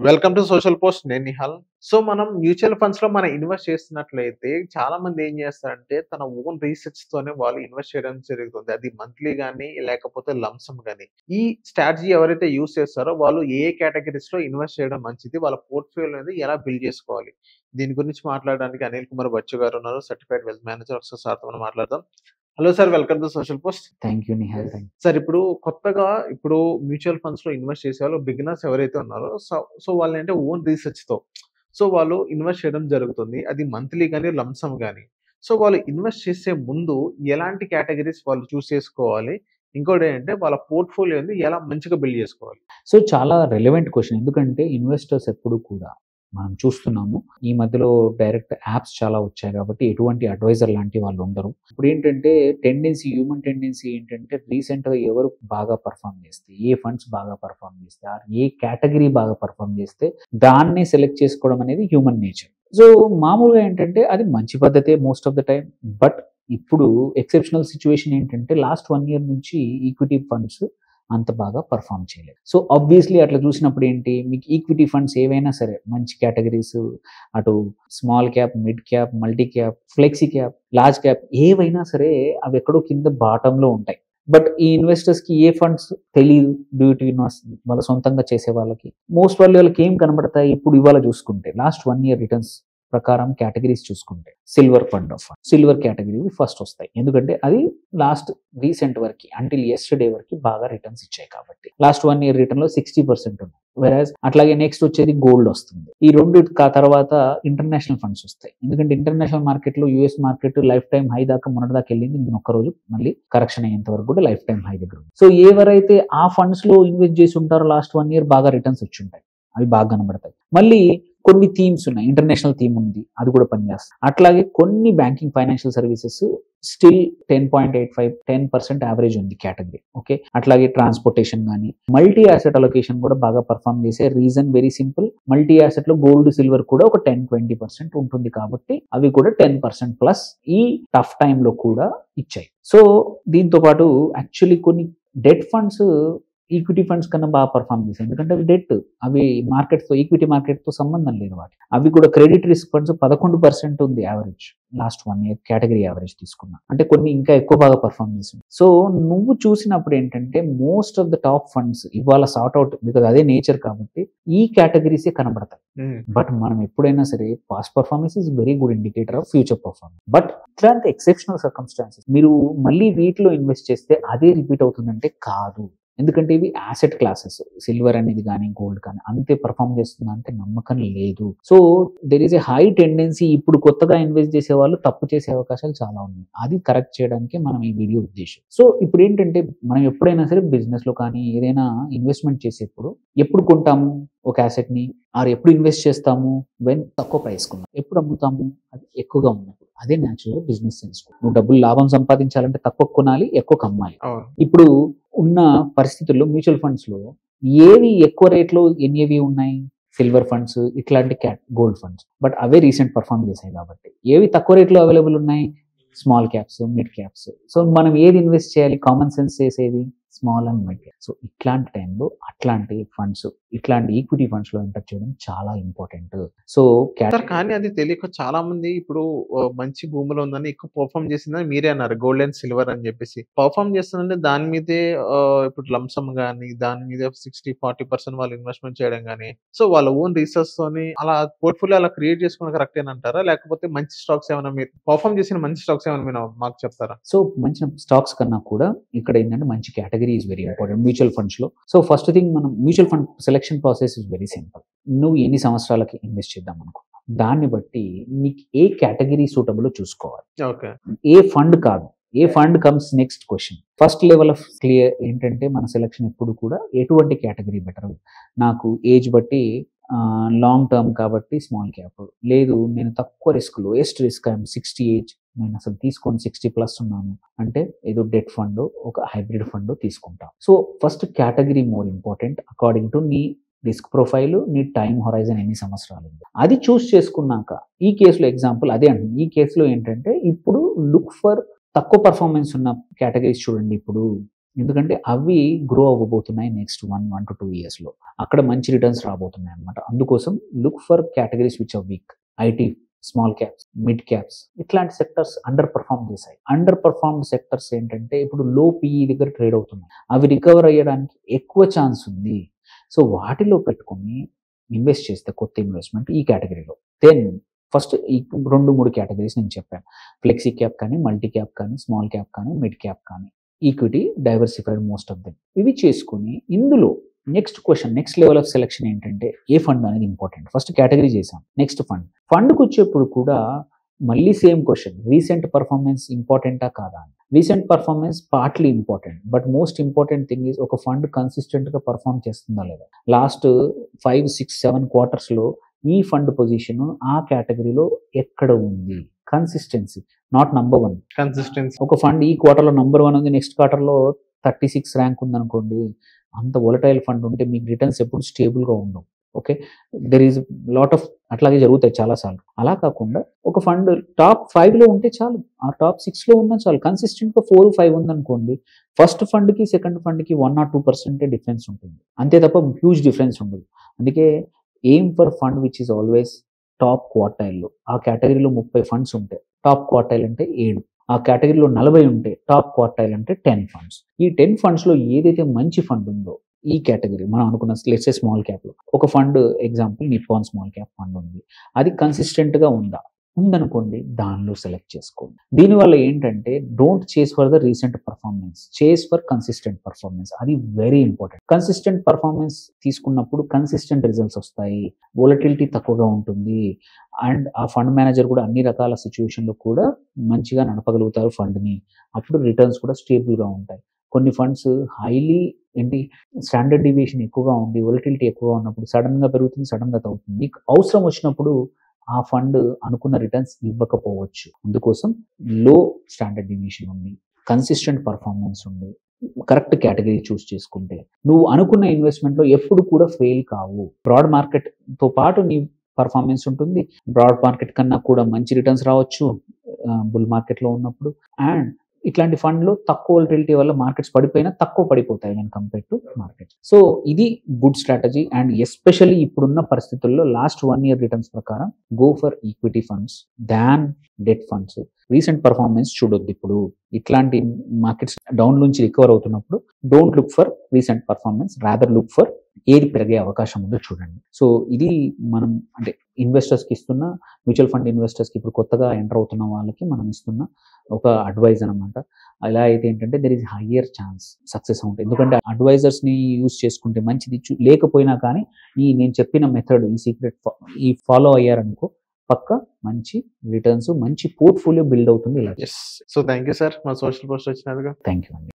Welcome to Social post. నేను Nihal. So, మనం mutual ఫండ్స్‌లో మనం ఇన్వెస్ట్ చేస్తున్నట్లయితే చాలా మంది ఏం చేస్తారంటే తన ఓన్ రిసర్చ్‌తోనే వాళ్ళు ఇన్వెస్ట్ చేయడం జరుగుతుంది. అది మంత్లీ గాని లేకపోతే లంప్ సమ్ గాని. ఈ స్ట్రాటజీ ఎవరైతే యూజ్ చేస్తారో వాళ్ళు ఏ కేటగరీస్‌లో ఇన్వెస్ట్ చేయడం మంచిది? వాళ్ళ పోర్ట్‌ఫోలియో అనేది ఎలా బిల్డ్ చేసుకోవాలి? దీని గురించి మాట్లాడడానికి అనిల్ కుమార్ బచ్చు గారు ఉన్నారు. Certified wealth manager. ఒకసారి సార్‌తో మనం మాట్లాడదాం. Hello sir, welcome to Social Post. Thank you Nihal. Thank sir, ఇప్పుడు కొత్తగా మ్యూచువల్ ఫండ్స్‌లో ఇన్వెస్ట్ చేసేవాళ్ళు బిగినర్స్ ఎవరైతే ఉన్నారో సో వాళ్ళేంటే ఓన్ రిసర్చ్‌తో వాళ్ళు ఇన్వెస్ట్ చేయడం జరుగుతుంది. అది మంత్లీ గాని, లంప్ సమ్ గాని. సో వాళ్ళు ఇన్వెస్ట్ చేసే ముందు ఎలాంటి కేటగరీస్ వాళ్ళు చూస్ చేసుకోవాలి? ఇంకోటేంటంటే వాళ్ళ పోర్ట్‌ఫోలియోని ఎలా మంచిగా బిల్డ్ చేసుకోవాలి? సో చాలా రెలెవెంట్ క్వెషన్. ఎందుకంటే ఇన్వెస్టర్స్ ఎప్పుడు కూడా మనం చూస్తున్నాము. ఈ మధ్యలో డైరెక్ట్ యాప్స్ చాలా వచ్చాయి కాబట్టి ఎటువంటి అడ్వైజర్ లాంటి వాళ్ళు ఉండరు. ఇప్పుడేంటంటే హ్యూమన్ టెండెన్సీ ఏంటంటే రీసెంట్‌గా ఎవరు బాగా పెర్ఫార్మ్ చేస్తే, ఏ ఫండ్స్ బాగా పెర్ఫార్మ్ చేస్తే, ఆర్ ఏ కేటగరీ బాగా పెర్ఫార్మ్ చేస్తే దాన్ని సెలెక్ట్ చేసుకోవడం అనేది హ్యూమన్ నేచర్. సో మామూలుగా ఏంటంటే అది మంచి పద్ధతే most of the time. But ఇప్పుడు ఎక్సెప్షనల్ సిట్యుయేషన్ ఏంటంటే లాస్ట్ 1 ఇయర్ నుంచి ఈక్విటీ ఫండ్స్ అంత బాగా పెర్ఫార్మ్ చేయలేదు. సో ఆబ్వియస్లీ అట్లా చూసినప్పుడు ఏంటి, మీకు ఈక్విటీ ఫండ్స్ ఏవైనా సరే మంచి కేటగరీస్, అటు small cap, mid cap, multi cap, flexi cap, large cap ఏవైనా సరే అవి ఎక్కడో కింద బాటంలో ఉంటాయి. బట్ ఈ ఇన్వెస్టర్స్‌కి ఏ ఫండ్స్ తెలీదు. డ్యూ వాళ్ళ సొంతంగా చేసే వాళ్ళకి మోస్ట్ వాళ్ళకి ఏం కనబడతాయి ఇప్పుడు ఇవాళ చూసుకుంటే లాస్ట్ 1 ఇయర్ రిటర్న్స్ ప్రకారం కేటగిరీస్ చూసుకుంటే సిల్వర్ సిల్వర్ కేటగిరీ ఫస్ట్ వస్తాయి. ఎందుకంటే అది లాస్ట్ రీసెంట్ వరకు అంటిల్ యెస్టర్డే వరకు బాగా రిటర్న్స్ ఇచ్చాయి కాబట్టి లాస్ట్ 1 ఇయర్ రిటర్న్ లో 60% ఉంది. వెరాజ్ అట్లాగే నెక్స్ట్ వచ్చేది గోల్డ్ వస్తుంది. ఈ రెండు తర్వాత ఇంటర్నేషనల్ ఫండ్స్ వస్తాయి. ఎందుకంటే ఇంటర్నేషనల్ మార్కెట్ లో US market life time high దాకా మొన్నటి దాకా వెళ్ళింది. నేను ఒక్క రోజు మళ్ళీ కరెక్షన్ అయ్యేంత వరకు కూడా లైఫ్ టైం హై దగ్గర ఉంది. సో ఎవరైతే ఆ ఫండ్స్ లో ఇన్వెస్ట్ చేసి ఉంటారో లాస్ట్ 1 ఇయర్ బాగా రిటర్న్స్ వచ్చి ఉంటాయి, అవి బాగా కనబడతాయి. మళ్ళీ కొన్ని థీమ్స్ ఉన్నాయి. ఇంటర్నేషనల్ థీమ్ ఉంది, అది కూడా పనిచేస్తుంది. అట్లాగే కొన్ని banking financial services still 10% average ఉంది కేటగిరీ. ఓకే, అట్లాగే ట్రాన్స్పోర్టేషన్ కానీ మల్టీ యాసెట్ అలొకేషన్ కూడా బాగా పర్ఫామ్ చేసే reason very simple. Multi asset లో గోల్డ్, సిల్వర్ కూడా ఒక 10-20% ఉంటుంది కాబట్టి అవి కూడా 10% ప్లస్ ఈ టఫ్ టైమ్ లో కూడా ఇచ్చాయి. సో దీంతో పాటు యాక్చువల్లీ కొన్ని డెట్ ఫండ్స్ ఈక్విటీ ఫండ్స్ కన్నా బాగా పర్ఫామ్ చేశాయి. ఎందుకంటే అవి డెట్, అవి ఈక్విటీ మార్కెట్తో సంబంధం లేదు వాటి. అవి కూడా క్రెడిట్ రిస్క్ ఫండ్స్ 11% ఉంది average last 1 year category average తీసుకున్నా. అంటే కొన్ని ఇంకా ఎక్కువ బాగా పర్ఫామ్ చేసింది. సో నువ్వు చూసినప్పుడు ఏంటంటే most of the top funds ఇవాళ సార్ట్ అవుట్, బికాజ్ అదే నేచర్ కాబట్టి ఈ కేటగిరీసే కనబడతాయి. బట్ మనం ఎప్పుడైనా సరే past performance is very good indicator of future performance. But ఇట్లాంటి ఎక్సెప్షనల్ సర్కమ్స్టాన్సెస్ మీరు మళ్ళీ వీటిలో ఇన్వెస్ట్ చేస్తే అదే రిపీట్ అవుతుందంటే కాదు. ఎందుకంటే ఇవి యాసెట్ క్లాసెస్, సిల్వర్ అనేది కానీ గోల్డ్ కానీ అంతే పర్ఫామ్ చేస్తుందా అంటే నమ్మకం లేదు. So there is a high tendency ఇప్పుడు కొత్తగా ఇన్వెస్ట్ చేసే వాళ్ళు తప్పు చేసే అవకాశాలు చాలా ఉన్నాయి. అది కరెక్ట్ చేయడానికి మనం ఈ వీడియో ఉద్దేశం. సో ఇప్పుడు ఏంటంటే మనం ఎప్పుడైనా సరే బిజినెస్ లో కానీ ఏదైనా ఇన్వెస్ట్మెంట్ చేసేప్పుడు ఎప్పుడు కొంటాము ఒక యాసెట్ ని, ఆర్ ఎప్పుడు ఇన్వెస్ట్ చేస్తాము వెన్ తక్కువ ప్రైస్ కొన్నాం, ఎప్పుడు అమ్ముతాము అది ఎక్కువగా ఉన్నప్పుడు. అదే న్యాచురల్ బిజినెస్ సెన్స్. నువ్వు డబ్బులు లాభం సంపాదించాలంటే తక్కువ కొనాలి, ఎక్కువ కమ్మాలి. ఇప్పుడు ఉన్న పరిస్థితుల్లో మ్యూచువల్ ఫండ్స్ లో ఏవి ఎక్కువ రేట్లో ఎన్ఏవి ఉన్నాయి, సిల్వర్ ఫండ్స్, ఇట్లాంటి gold funds. But away recent perform చేశాయి కాబట్టి ఏవి తక్కువ రేట్లో అవైలబుల్ ఉన్నాయి, small caps, mid caps. So మనం ఏది ఇన్వెస్ట్ చేయాలి, కామన్ సెన్స్ చేసేది small and mid cap. So ఇట్లాంటి టైంలో అట్లాంటి ఫండ్స్, ఇట్లాంటి ఈక్విటీ ఫండ్స్ లో ఎంటర్ చేయడం చాలా ఇంపార్టెంట్. సో కానీ అది తెలియక చాలా మంది ఇప్పుడు మంచి భూమిలో ఉందని ఎక్కువ పర్ఫార్మ్ చేసిందని మీరే అన్నారు, గోల్డ్ అండ్ సిల్వర్ అని చెప్పేసి. పర్ఫార్మ్ చేస్తుందంటే దాని మీదే ఇప్పుడు లంసమ్ గానీ దాని మీద 60-40% వాళ్ళు ఇన్వెస్ట్మెంట్ చేయడం గానీ, సో వాళ్ళ ఓన్ రీసెర్చ్ తోని అలా పోర్ట్ఫోలియో అలా క్రియేట్ చేసుకోవడం కరెక్ట్ అంటారా? లేకపోతే మంచి స్టాక్స్ ఏమైనా మీరు పర్ఫార్మ్ చేసిన మంచి స్టాక్స్ ఏమైనా మీరు మాకు చెప్తారా? సో మంచి స్టాక్స్ కన్నా కూడా ఇక్కడ ఏంటంటే మంచి category is very important mutual funds లో. సో ఫస్ట్ థింగ్, మనం mutual fund selection process is very simple. నువ్వు ఎన్ని సంవత్సరాలకి ఇన్వెస్ట్ చేద్దాం అనుకో, దాన్ని బట్టి నీకు ఏ కేటగిరీ సూటబుల్ చూసుకోవాలి. ఏ ఫండ్ కాదు, ఏ fund comes next question. First level of clear ఏంటంటే మన సెలెక్షన్ ఎప్పుడు కూడా ఎటువంటి కేటగిరీ బెటర్. నాకు ఏజ్ బట్టి లాంగ్ టర్మ్ కాబట్టి స్మాల్ క్యాప్, లేదు నేను తక్కువ risk, lowest risk I'm 60 age, నేను అసలు తీసుకొని 60+ ఉన్నాను అంటే ఏదో డెట్ ఫండ్, ఒక హైబ్రిడ్ ఫండ్ తీసుకుంటాం. So first category more important according to నీ రిస్క్ ప్రొఫైల్, నీ టైం హొరైజన్ ఎన్ని సంవత్సరాలు ఉంది అది చూస్ చేసుకున్నాక, ఈ కేసులో ఎగ్జాంపుల్ అదే అండి. ఈ కేసులో ఏంటంటే ఇప్పుడు లుక్ ఫర్ తక్కువ పర్ఫార్మెన్స్ ఉన్న కేటగిరీస్ చూడండి. ఇప్పుడు ఎందుకంటే అవి గ్రో అవ్వబోతున్నాయి నెక్స్ట్ 1 to 2 ఇయర్స్లో. అక్కడ మంచి రిటర్న్స్ రాబోతున్నాయి అనమాట. అందుకోసం look for categories which are weak. IT, small caps, mid caps ఇట్లాంటి సెక్టర్స్ అండర్ పర్ఫార్మ్ చేశాయి. అండర్ పర్ఫార్మ్డ్ సెక్టర్స్ ఏంటంటే ఇప్పుడు లో పీఈ దగ్గర ట్రేడ్ అవుతున్నాయి. అవి రికవర్ అయ్యడానికి ఎక్కువ ఛాన్స్ ఉంది. సో వాటిలో పెట్టుకొని ఇన్వెస్ట్ చేస్తే కొత్త ఇన్వెస్ట్మెంట్ ఈ కేటగిరీలో. దెన్ ఫస్ట్ ఈ 2-3 కేటగిరీస్ నేను చెప్పాను. ఫ్లెక్సీ క్యాప్ కానీ, మల్టీ క్యాప్ కానీ, స్మాల్ క్యాప్ కానీ, మిడ్ క్యాప్ కానీ, equity, diversified most of them. ఇవి చేసుకుని ఇందులో next question, next level of selection ఏంటంటే ఏ ఫండ్ అనేది ఇంపార్టెంట్. ఫస్ట్ కేటగిరీ చేసాం, నెక్స్ట్ ఫండ్కి వచ్చేప్పుడు కూడా మళ్ళీ సేమ్ క్వశ్చన్, రీసెంట్ పర్ఫార్మెన్స్ ఇంపార్టెంటా కాదా అని. Recent performance partly important, but most important thing is ఒక ఫండ్ కన్సిస్టెంట్గా పర్ఫార్మ్ చేస్తుందా లేదా. లాస్ట్ 5, 6, 7 క్వార్టర్స్లో ఈ ఫండ్ పొజిషన్ ఆ కేటగిరీలో ఎక్కడ ఉంది. Consistency, not number 1. కన్సిస్టెన్సీ. ఒక ఫండ్ ఈ క్వార్టర్లో నంబర్ 1 ఉంది, నెక్స్ట్ క్వార్టర్లో 36 ర్యాంక్ ఉందనుకోండి, అంత వొలటైల్ ఫండ్ ఉంటే మీకు రిటర్న్స్ ఎప్పుడు స్టేబుల్గా ఉండవు. Okay, there is lot of అట్లాగే జరుగుతాయి చాలాసార్లు. అలా కాకుండా ఒక ఫండ్ టాప్ 5లో ఉంటే చాలు, ఆ టాప్ 6లో ఉన్నా చాలు. కన్సిస్టెంట్గా 4, 5 ఉందనుకోండి, ఫస్ట్ ఫండ్కి సెకండ్ ఫండ్కి 1 or 2% డిఫరెన్స్ ఉంటుంది, అంతే తప్ప హ్యూజ్ డిఫరెన్స్ ఉండదు. అందుకే aim for fund which is always top క్వార్టైల్లో. ఆ కేటగిరీలో 30 ఫండ్స్ ఉంటాయి, టాప్ క్వార్టైల్ అంటే 7. ఆ కేటగిరీలో 40 ఉంటే టాప్ క్వార్టైల్ అంటే 10 ఫండ్స్. ఈ 10 ఫండ్స్లో ఏదైతే మంచి ఫండ్ ఉందో ఈ కేటగిరీ మనం అనుకున్న లెట్స్ స్మాల్ క్యాప్లో ఒక fund, example Nippon small cap fund ఉంది, అది కన్సిస్టెంట్గా ఉందనుకోండి, దానిలో సెలెక్ట్ చేసుకోండి. దీనివల్ల ఏంటంటే డోంట్ చేస్ ఫర్ ద రీసెంట్ పర్ఫార్మెన్స్, చేస్ ఫర్ కన్సిస్టెంట్ పర్ఫార్మెన్స్. అది వెరీ ఇంపార్టెంట్. కన్సిస్టెంట్ పర్ఫార్మెన్స్ తీసుకున్నప్పుడు కన్సిస్టెంట్ రిజల్ట్స్ వస్తాయి, వోలటిలిటీ తక్కువగా ఉంటుంది, అండ్ ఆ ఫండ్ మేనేజర్ కూడా అన్ని రకాల సిచ్యువేషన్లో కూడా మంచిగా నడపగలుగుతారు ఫండ్ని. అప్పుడు రిటర్న్స్ కూడా స్టేబుల్గా ఉంటాయి. కొన్ని ఫండ్స్ హైలీ స్టాండర్డ్ డివియేషన్ ఎక్కువగా ఉంది, వోలటిలిటీ ఎక్కువగా ఉన్నప్పుడు సడన్గా పెరుగుతుంది, సడన్గా తగ్గుతుంది. మీకు అవసరం వచ్చినప్పుడు ఆ ఫండ్ అనుకున్న రిటర్న్స్ ఇవ్వకపోవచ్చు. అందుకోసం లో స్టాండర్డ్ డివియేషన్ ఉంది, కన్సిస్టెంట్ పర్ఫార్మెన్స్ ఉంది, కరెక్ట్ కేటగిరీ చూస్ చేసుకుంటే నువ్వు అనుకున్న ఇన్వెస్ట్మెంట్లో ఎప్పుడు కూడా ఫెయిల్ కావు. బ్రాడ్ మార్కెట్తో పాటు నీ పర్ఫార్మెన్స్ ఉంటుంది, బ్రాడ్ మార్కెట్ కన్నా కూడా మంచి రిటర్న్స్ రావచ్చు బుల్ మార్కెట్లో ఉన్నప్పుడు. అండ్ ఇట్లాంటి ఫండ్లో తక్కువ వోలటిలిటీ వల్ల మార్కెట్స్ పడిపోయినా తక్కువ పడిపోతాయి when compared to market. So ఇది గుడ్ స్ట్రాటజీ. అండ్ ఎస్పెషల్లీ ఇప్పుడున్న పరిస్థితుల్లో లాస్ట్ 1 year రిటర్న్స్ ప్రకారం go for equity funds than debt funds. Recent performance చూడొద్దు. ఇప్పుడు ఇట్లాంటి మార్కెట్స్ డౌన్ నుంచి రికవర్ అవుతున్నప్పుడు don't look for recent performance, rather look for ఏది పెరిగే అవకాశం ఉందో చూడండి. సో ఇది మనం అంటే ఇన్వెస్టర్స్కి ఇస్తున్న, మ్యూచువల్ ఫండ్ ఇన్వెస్టర్స్కి ఇప్పుడు కొత్తగా ఎంటర్ అవుతున్న వాళ్ళకి మనం ఇస్తున్న ఒక అడ్వైజ్ అనమాట. అలా అయితే ఏంటంటే there is higher chance success ఉంటుంది. ఎందుకంటే అడ్వైజర్స్ని యూజ్ చేసుకుంటే మంచిది, లేకపోయినా కానీ నేను చెప్పిన మెథడ్, ఈ సీక్రెట్ ఫాలో అయ్యారనుకో పక్క మంచి రిటర్న్స్, మంచి పోర్ట్ఫోలియో బిల్డ్ అవుతుంది ఇలా. సో థ్యాంక్ యూ సార్ మా సోషల్ పోస్ట్ వచ్చినందుకు. థ్యాంక్ యూ అండి.